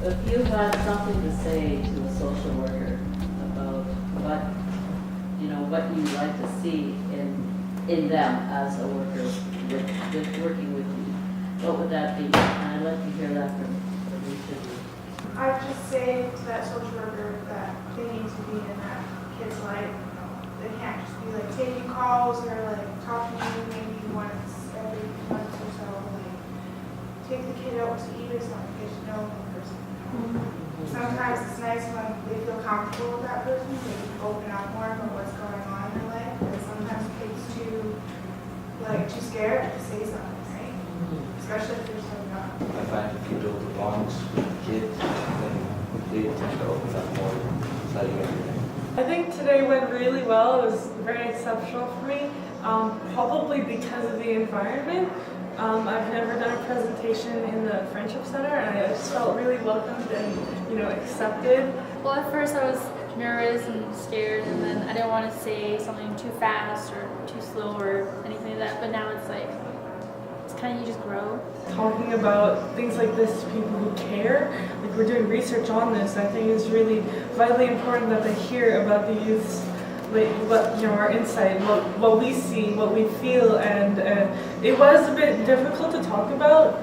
If you had something to say to a social worker about what you'd like to see in them as a worker with working with you, what would that be? And I'd like to hear that from each of you. I'd just say to that social worker that they need to be in that kid's life. They can't just be like taking calls or like talking to you maybe once every month or so. Like take the kid out to eat or something because you know the person. Sometimes it's nice when they feel comfortable with that person, they can open up more about what's going on in their life. But sometimes kids too scared to say something, right? Especially if they're so young. I find if you build bonds with kids, then they tend to open up more, tell you everything. I think today went really well. It was very exceptional for me, probably because of the environment. I've never done a presentation in the Friendship Centre, and I just felt really welcomed and accepted. Well, at first I was nervous and scared, and then I didn't want to say something too fast or too slow or anything like that. But now it's like it's kind of you just grow. Talking about things like this to people who care, like we're doing research on this, I think is really vitally important that they hear about the youth's, like what our insight, what we see, what we feel, and it was a bit difficult to talk about.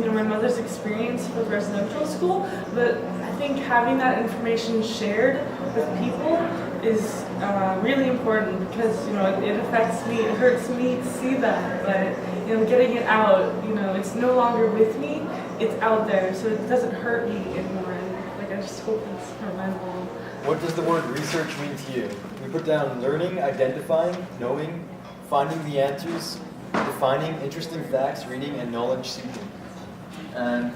My mother's experience with residential school, but I think having that information shared with people is really important because it affects me, it hurts me to see that, but getting it out, it's no longer with me, it's out there, so it doesn't hurt me anymore. And I just hope it's preventable. What does the word research mean to you? We put down learning, identifying, knowing, finding the answers, defining interesting facts, reading, and knowledge seeking. And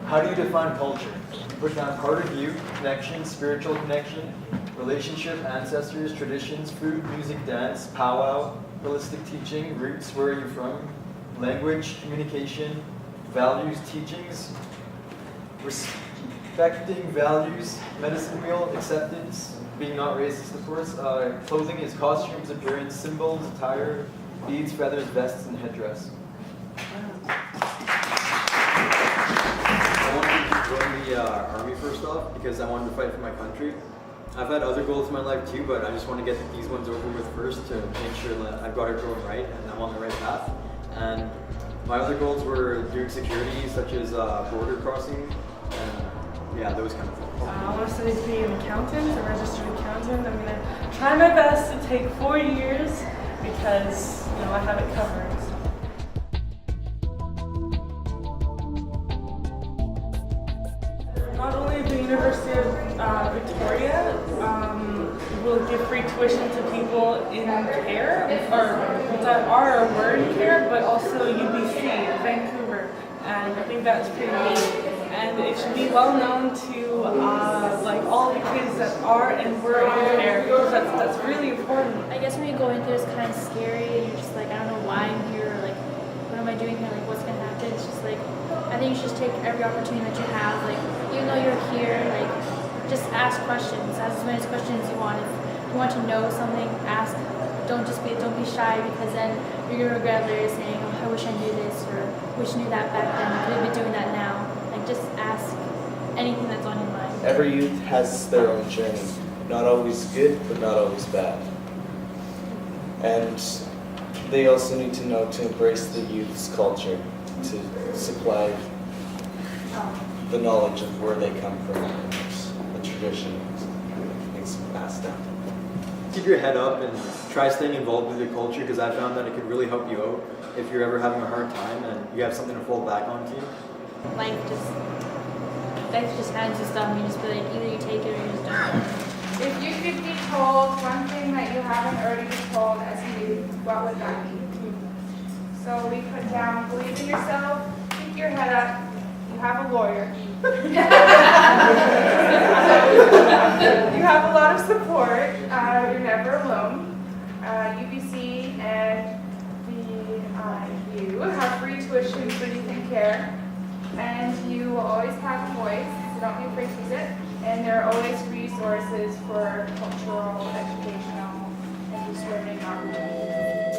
how do you define culture? We put down part of you, connection, spiritual connection, relationship, ancestors, traditions, food, music, dance, powwow, holistic teaching, roots, where are you from, language, communication, values, teachings, respecting values, medicine wheel, acceptance, being not racist, of course. Clothing is costumes, appearance, symbols, attire, beads, feathers, vests, and headdress. I wanted to join the Army first off because I wanted to fight for my country. I've had other goals in my life too, but I just want to get these ones over with first to make sure that I've got it going right and I'm on the right path. And my other goals were doing security, such as border crossing, and those kind of things. I want to study to be an accountant, a registered accountant. I'm going to try my best to take 4 years because I have it covered. Not only the University of Victoria will give free tuition to people in care or that are or were in care, but also UBC, Vancouver, and I think that's pretty neat. And it should be well known to all the kids that are and were in care because that's really important. I guess when you go into it, it's kind of scary, and you're just like, I don't know why I'm here, or what am I doing here, what's gonna happen. It's just I think you should just take every opportunity that you have, even though you're here, just ask questions, ask as many questions as you want. If you want to know something, ask. Don't be shy, because then you're gonna regret later saying, oh, I wish I knew this, or wish I knew that back then. I could have been doing that now. Just ask anything that's on your mind. Every youth has their own journey, not always good, but not always bad. And they also need to know to embrace the youth's culture, to supply the knowledge of where they come from, and the tradition, things passed down. Keep your head up and try staying involved with your culture, because I found that it could really help you out if you're ever having a hard time and you have something to fall back onto. Life just hands you stuff, and you just be either you take it or you just don't. If you could be told one thing that you haven't already been told as a youth, what would that be? So we put down, believe in yourself, keep your head up, you have a lawyer. You have a lot of support, you're never alone. UBC and you have free tuition for youth and care. And you will always have a voice, so don't be afraid to use it. And there are always resources for cultural, educational, and just learning opportunities.